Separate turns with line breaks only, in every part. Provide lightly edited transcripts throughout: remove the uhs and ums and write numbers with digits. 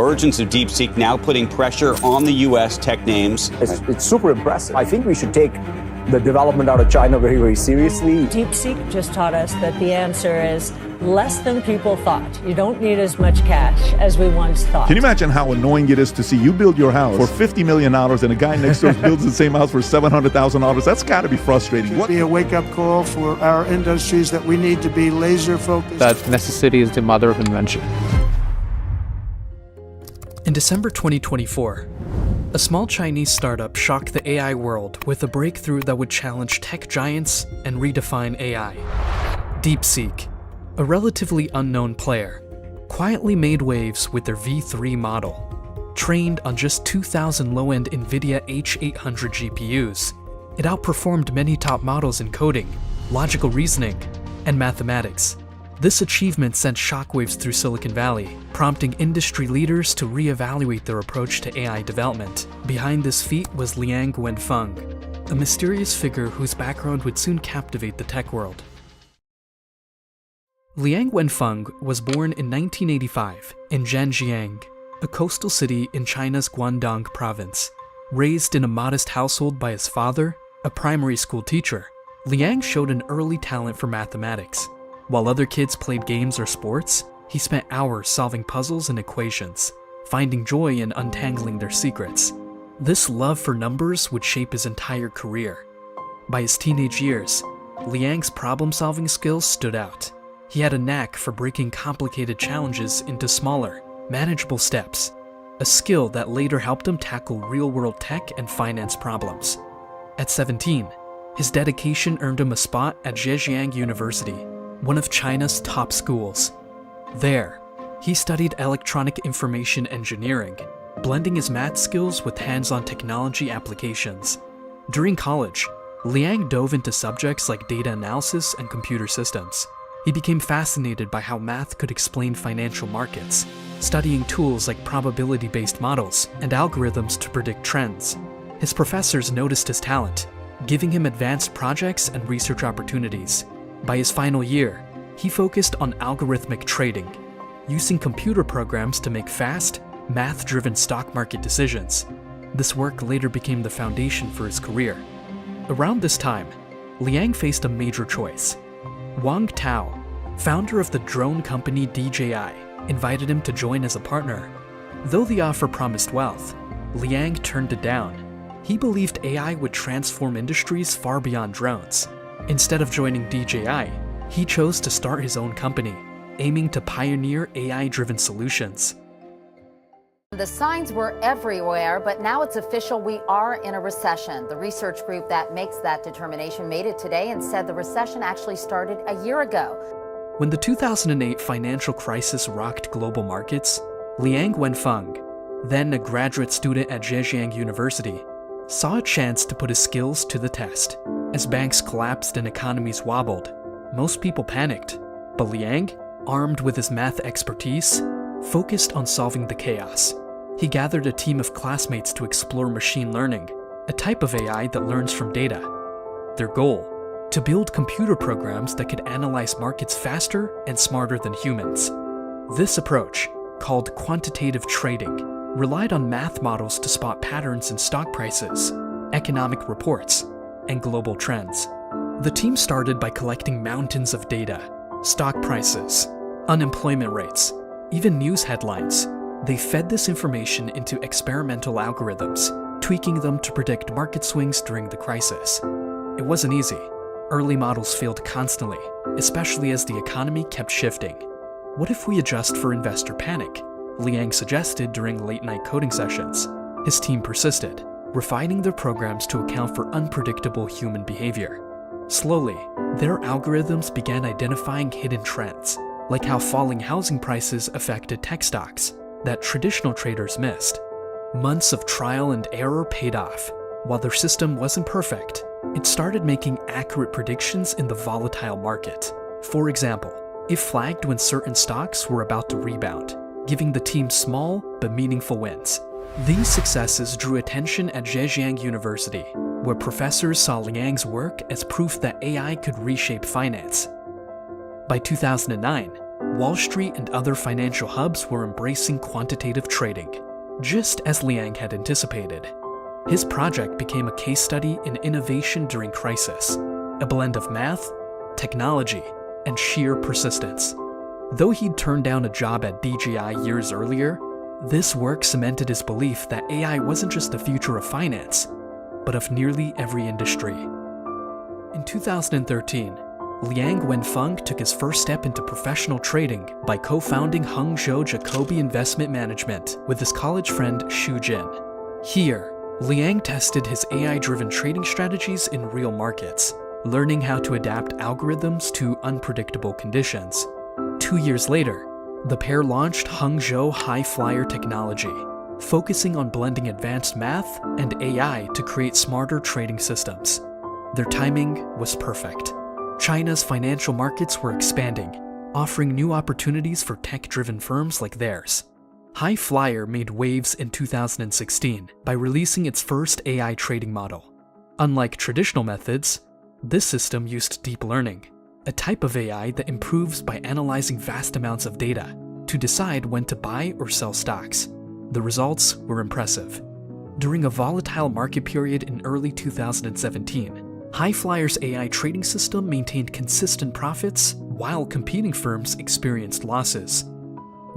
emergence of DeepSeek now putting pressure on the U.S. tech names.
It's super impressive. I think we should take the development out of China very, very seriously.
DeepSeek just taught us that the answer is less than people thought. You don't need as much cash as we once thought.
Can you imagine how annoying it is to see you build your house for $50 million and a guy next door builds the same house for $700,000? That's got to be frustrating.
It should be a wake-up call for our industries that we need to be laser-focused.
That necessity is the mother of invention.
In December 2024, a small Chinese startup shocked the AI world with a breakthrough that would challenge tech giants and redefine AI. DeepSeek, a relatively unknown player, quietly made waves with their V3 model. Trained on just 2,000 low-end NVIDIA H800 GPUs, it outperformed many top models in coding, logical reasoning, and mathematics. This achievement sent shockwaves through Silicon Valley, prompting industry leaders to reevaluate their approach to AI development. Behind this feat was Liang Wenfeng, a mysterious figure whose background would soon captivate the tech world. Liang Wenfeng was born in 1985 in Zhanjiang, a coastal city in China's Guangdong province. Raised in a modest household by his father, a primary school teacher, Liang showed an early talent for mathematics. While other kids played games or sports, he spent hours solving puzzles and equations, finding joy in untangling their secrets. This love for numbers would shape his entire career. By his teenage years, Liang's problem-solving skills stood out. He had a knack for breaking complicated challenges into smaller, manageable steps, a skill that later helped him tackle real-world tech and finance problems. At 17, his dedication earned him a spot at Zhejiang University, one of China's top schools. There, he studied electronic information engineering, blending his math skills with hands-on technology applications. During college, Liang dove into subjects like data analysis and computer systems. He became fascinated by how math could explain financial markets, studying tools like probability-based models and algorithms to predict trends. His professors noticed his talent, giving him advanced projects and research opportunities. By his final year, he focused on algorithmic trading, using computer programs to make fast, math-driven stock market decisions. This work later became the foundation for his career. Around this time, Liang faced a major choice. Wang Tao, founder of the drone company DJI, invited him to join as a partner. Though the offer promised wealth, Liang turned it down. He believed AI would transform industries far beyond drones. Instead of joining DJI, he chose to start his own company, aiming to pioneer AI-driven solutions.
The signs were everywhere, but now it's official, we are in a recession. The research group that makes that determination made it today and said the recession actually started a year ago.
When the 2008 financial crisis rocked global markets, Liang Wenfeng, then a graduate student at Zhejiang University, saw a chance to put his skills to the test. As banks collapsed and economies wobbled, most people panicked, but Liang, armed with his math expertise, focused on solving the chaos. He gathered a team of classmates to explore machine learning, a type of AI that learns from data. Their goal? To build computer programs that could analyze markets faster and smarter than humans. This approach, called quantitative trading, relied on math models to spot patterns in stock prices, economic reports, and global trends. The team started by collecting mountains of data, stock prices, unemployment rates, even news headlines. They fed this information into experimental algorithms, tweaking them to predict market swings during the crisis. It wasn't easy. Early models failed constantly, especially as the economy kept shifting. What if we adjust for investor panic? Liang suggested during late-night coding sessions. His team persisted, refining their programs to account for unpredictable human behavior. Slowly, their algorithms began identifying hidden trends, like how falling housing prices affected tech stocks that traditional traders missed. Months of trial and error paid off. While their system wasn't perfect, it started making accurate predictions in the volatile market. For example, it flagged when certain stocks were about to rebound, giving the team small but meaningful wins. These successes drew attention at Zhejiang University, where professors saw Liang's work as proof that AI could reshape finance. By 2009, Wall Street and other financial hubs were embracing quantitative trading, just as Liang had anticipated. His project became a case study in innovation during crisis, a blend of math, technology, and sheer persistence. Though he'd turned down a job at DJI years earlier, this work cemented his belief that AI wasn't just the future of finance, but of nearly every industry. In 2013, Liang Wenfeng took his first step into professional trading by co-founding Hangzhou Jacobi Investment Management with his college friend Xu Jin. Here, Liang tested his AI-driven trading strategies in real markets, learning how to adapt algorithms to unpredictable conditions. 2 years later, the pair launched Hangzhou High Flyer Technology, focusing on blending advanced math and AI to create smarter trading systems. Their timing was perfect. China's financial markets were expanding, offering new opportunities for tech-driven firms like theirs. High Flyer made waves in 2016 by releasing its first AI trading model. Unlike traditional methods, this system used deep learning, a type of AI that improves by analyzing vast amounts of data to decide when to buy or sell stocks. The results were impressive. During a volatile market period in early 2017, High Flyer's AI trading system maintained consistent profits while competing firms experienced losses.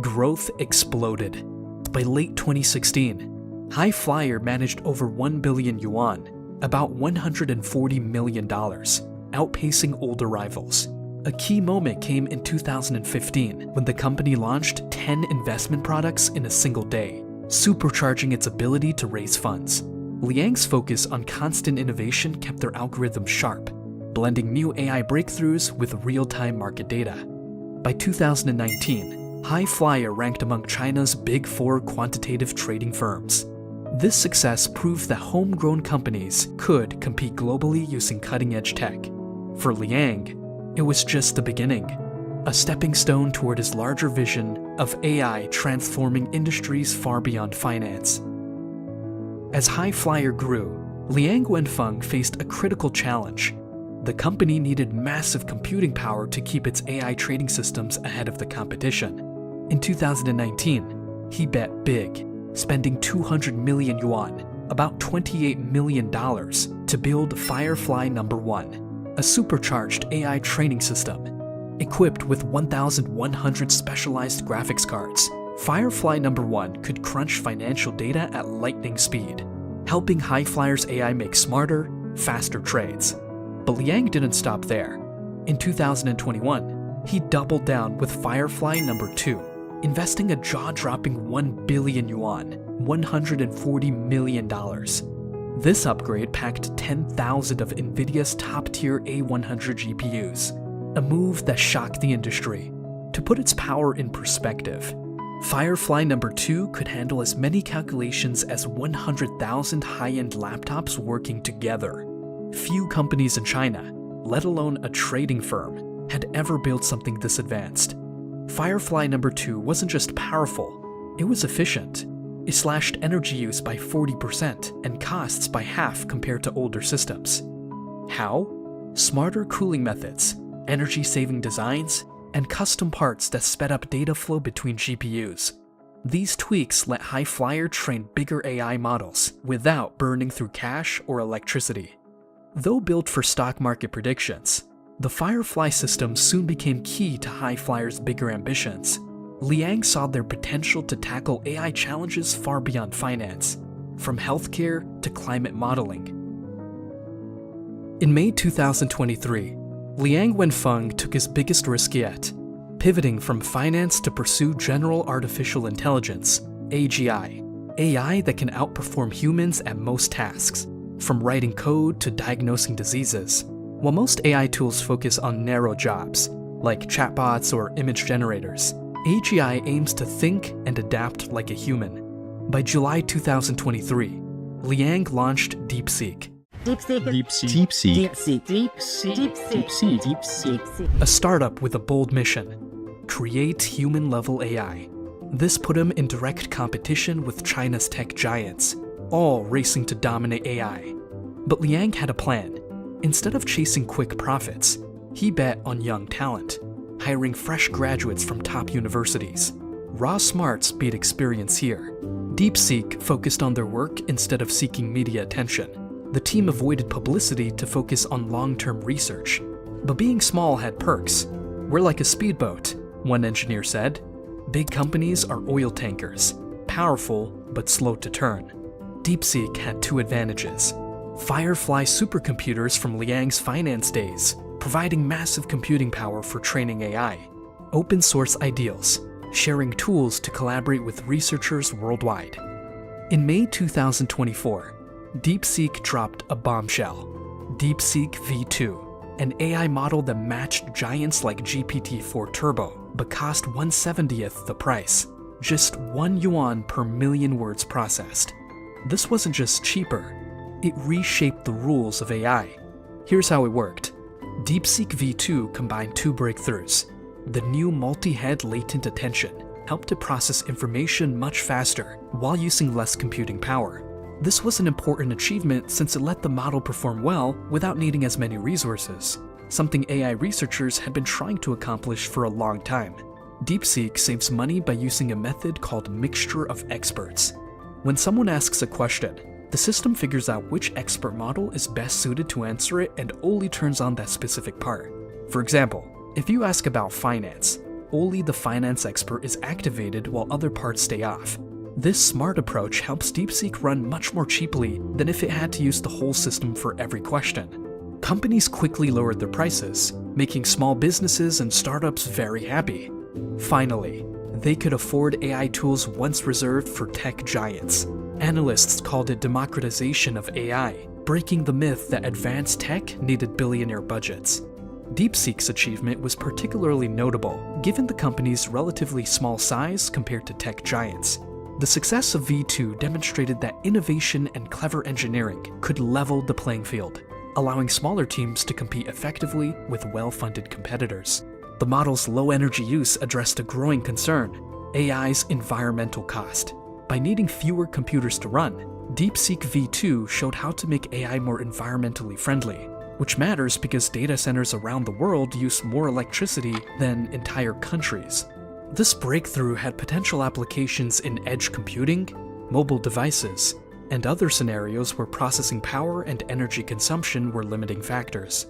Growth exploded. By late 2016, High Flyer managed over 1 billion yuan, about $140 million, outpacing older rivals. A key moment came in 2015 when the company launched 10 investment products in a single day, supercharging its ability to raise funds. Liang's focus on constant innovation kept their algorithms sharp, blending new AI breakthroughs with real-time market data. By 2019, High Flyer ranked among China's Big Four quantitative trading firms. This success proved that homegrown companies could compete globally using cutting-edge tech. For Liang, it was just the beginning, a stepping stone toward his larger vision of AI transforming industries far beyond finance. As High Flyer grew, Liang Wenfeng faced a critical challenge. The company needed massive computing power to keep its AI trading systems ahead of the competition. In 2019, he bet big, spending 200 million yuan, about $28 million, to build Firefly No. 1, a supercharged AI training system. Equipped with 1,100 specialized graphics cards, Firefly No. 1 could crunch financial data at lightning speed, helping High Flyer's AI make smarter, faster trades. But Liang didn't stop there. In 2021, he doubled down with Firefly No. 2, investing a jaw-dropping 1 billion yuan, $140 million. This upgrade packed 10,000 of NVIDIA's top-tier A100 GPUs, a move that shocked the industry. To put its power in perspective, Firefly No. 2 could handle as many calculations as 100,000 high-end laptops working together. Few companies in China, let alone a trading firm, had ever built something this advanced. Firefly No. 2 wasn't just powerful, it was efficient. It slashed energy use by 40% and costs by half compared to older systems. How? Smarter cooling methods, energy-saving designs, and custom parts that sped up data flow between GPUs. These tweaks let High Flyer train bigger AI models without burning through cash or electricity. Though built for stock market predictions, the Firefly system soon became key to High Flyer's bigger ambitions. Liang saw their potential to tackle AI challenges far beyond finance, from healthcare to climate modeling. In May 2023, Liang Wenfeng took his biggest risk yet, pivoting from finance to pursue general artificial intelligence, AGI, AI that can outperform humans at most tasks, from writing code to diagnosing diseases. While most AI tools focus on narrow jobs, like chatbots or image generators, AGI aims to think and adapt like a human. By July 2023, Liang launched DeepSeek, a startup with a bold mission: create human-level AI. This put him in direct competition with China's tech giants, all racing to dominate AI. But Liang had a plan. Instead of chasing quick profits, he bet on young talent. hiring fresh graduates from top universities. Raw smarts beat experience here. DeepSeek focused on their work instead of seeking media attention. The team avoided publicity to focus on long-term research. But being small had perks. We're like a speedboat, one engineer said. Big companies are oil tankers, powerful but slow to turn. DeepSeek had two advantages. Firefly supercomputers from Liang's finance days, providing massive computing power for training AI. Open source ideals, sharing tools to collaborate with researchers worldwide. In May 2024, DeepSeek dropped a bombshell. DeepSeek V3, an AI model that matched giants like GPT-4 Turbo, but cost 1/70th the price, just 1 yuan per million words processed. This wasn't just cheaper, it reshaped the rules of AI. Here's how it worked. DeepSeek V2 combined two breakthroughs. The new multi-head latent attention helped it process information much faster while using less computing power. This was an important achievement since it let the model perform well without needing as many resources, something AI researchers had been trying to accomplish for a long time. DeepSeek saves money by using a method called mixture of experts. When someone asks a question, the system figures out which expert model is best suited to answer it and only turns on that specific part. For example, if you ask about finance, only the finance expert is activated while other parts stay off. This smart approach helps DeepSeek run much more cheaply than if it had to use the whole system for every question. Companies quickly lowered their prices, making small businesses and startups very happy. Finally, they could afford AI tools once reserved for tech giants. Analysts called it democratization of AI, breaking the myth that advanced tech needed billionaire budgets. DeepSeek's achievement was particularly notable, given the company's relatively small size compared to tech giants. The success of V2 demonstrated that innovation and clever engineering could level the playing field, allowing smaller teams to compete effectively with well-funded competitors. The model's low energy use addressed a growing concern: AI's environmental cost. By needing fewer computers to run, DeepSeek V2 showed how to make AI more environmentally friendly, which matters because data centers around the world use more electricity than entire countries. This breakthrough had potential applications in edge computing, mobile devices, and other scenarios where processing power and energy consumption were limiting factors.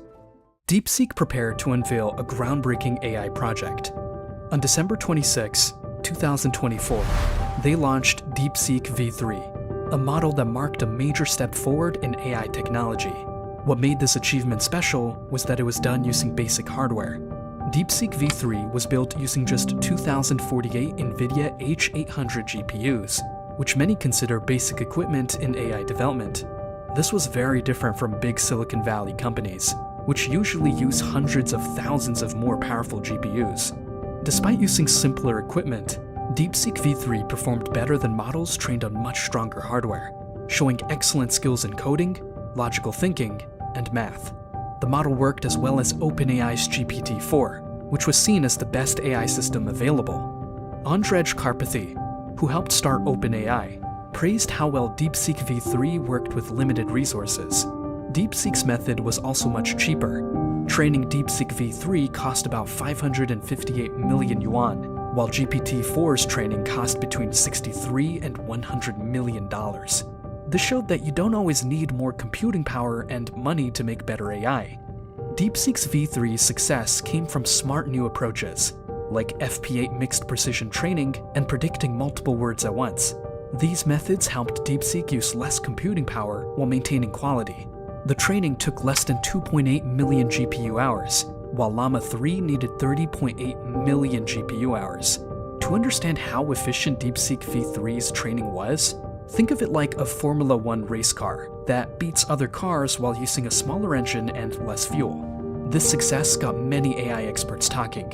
DeepSeek prepared to unveil a groundbreaking AI project. On December 26, 2024, they launched DeepSeek V3, a model that marked a major step forward in AI technology. What made this achievement special was that it was done using basic hardware. DeepSeek V3 was built using just 2048 NVIDIA H800 GPUs, which many consider basic equipment in AI development. This was very different from big Silicon Valley companies, which usually use hundreds of thousands of more powerful GPUs. Despite using simpler equipment, DeepSeek V3 performed better than models trained on much stronger hardware, showing excellent skills in coding, logical thinking, and math. The model worked as well as OpenAI's GPT-4, which was seen as the best AI system available. Andrej Karpathy, who helped start OpenAI, praised how well DeepSeek V3 worked with limited resources. DeepSeek's method was also much cheaper. Training DeepSeek V3 cost about 558 million yuan, while GPT-4's training cost between $63 and $100 million. This showed that you don't always need more computing power and money to make better AI. DeepSeek's V3's success came from smart new approaches, like FP8 mixed precision training and predicting multiple words at once. These methods helped DeepSeek use less computing power while maintaining quality. The training took less than 2.8 million GPU hours, while Llama 3 needed 30.8 million GPU hours. To understand how efficient DeepSeek V3's training was, think of it like a Formula 1 race car that beats other cars while using a smaller engine and less fuel. This success got many AI experts talking.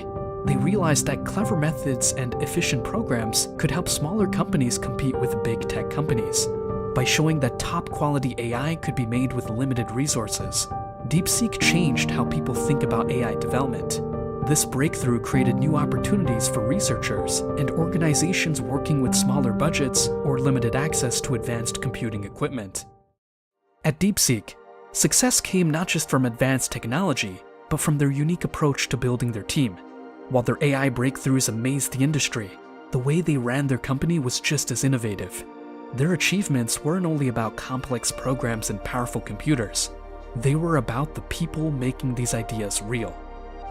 They realized that clever methods and efficient programs could help smaller companies compete with big tech companies. By showing that top-quality AI could be made with limited resources, DeepSeek changed how people think about AI development. This breakthrough created new opportunities for researchers and organizations working with smaller budgets or limited access to advanced computing equipment. At DeepSeek, success came not just from advanced technology, but from their unique approach to building their team. While their AI breakthroughs amazed the industry, the way they ran their company was just as innovative. Their achievements weren't only about complex programs and powerful computers. They were about the people making these ideas real.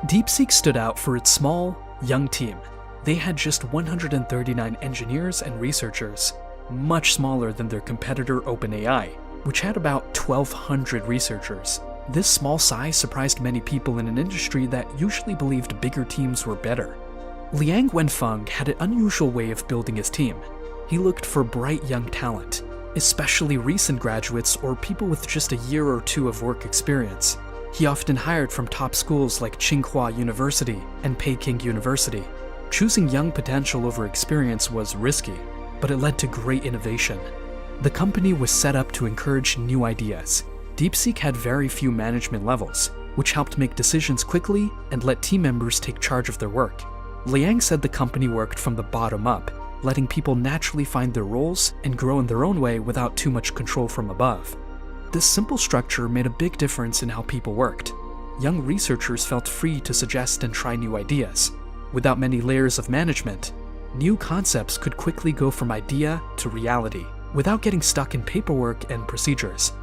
DeepSeek stood out for its small, young team. They had just 139 engineers and researchers, much smaller than their competitor OpenAI, which had about 1,200 researchers. This small size surprised many people in an industry that usually believed bigger teams were better. Liang Wenfeng had an unusual way of building his team. He looked for bright young talent, especially recent graduates or people with just a year or two of work experience. He often hired from top schools like Tsinghua University and Peking University. Choosing young potential over experience was risky, but it led to great innovation. The company was set up to encourage new ideas. DeepSeek had very few management levels, which helped make decisions quickly and let team members take charge of their work. Liang said the company worked from the bottom up, letting people naturally find their roles and grow in their own way without too much control from above. This simple structure made a big difference in how people worked. Young researchers felt free to suggest and try new ideas. Without many layers of management, new concepts could quickly go from idea to reality without getting stuck in paperwork and procedures.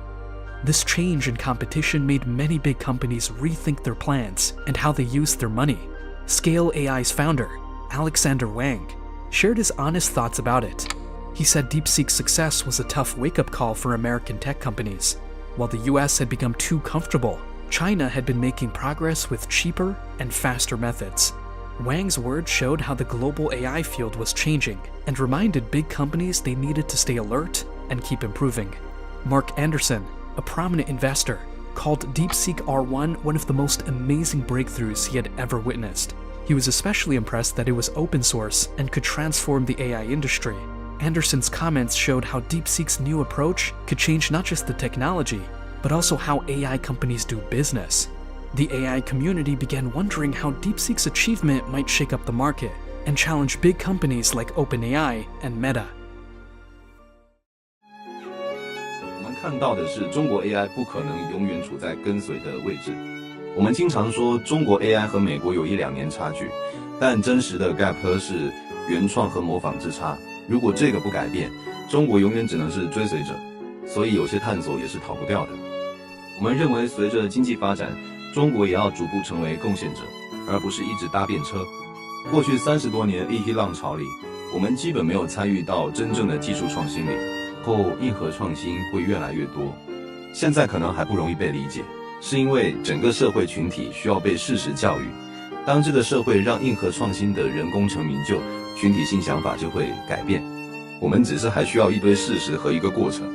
This change in competition made many big companies rethink their plans and how they used their money. Scale AI's founder, Alexander Wang, shared his honest thoughts about it. He said DeepSeek's success was a tough wake-up call for American tech companies. While the US had become too comfortable, China had been making progress with cheaper and faster methods. Wang's words showed how the global AI field was changing and reminded big companies they needed to stay alert and keep improving. Mark Anderson, a prominent investor, called DeepSeek R1 one of the most amazing breakthroughs he had ever witnessed. He was especially impressed that it was open source and could transform the AI industry. Anderson's comments showed how DeepSeek's new approach could change not just the technology, but also how AI companies do business. The AI community began wondering how DeepSeek's achievement might shake up the market and challenge big companies like OpenAI and Meta.
我们看到的是中国 AI 不可能永远处在跟随的位置。我们经常说中国 AI 和美国有1-2年差距，但真实的 gap 是原创和模仿之差。如果这个不改变，中国永远只能是追随者，所以有些探索也是逃不掉的。我们认为随着经济发展，中国也要逐步成为贡献者，而不是一直搭便车。过去30多年 AI 浪潮里，我们基本没有参与到真正的技术创新里，后硬核创新会越来越多。现在可能还不容易被理解，是因为整个社会群体需要被事实教育。当这个社会让硬核创新的人功成名就，群体性想法就会改变。我们只是还需要一堆事实和一个过程。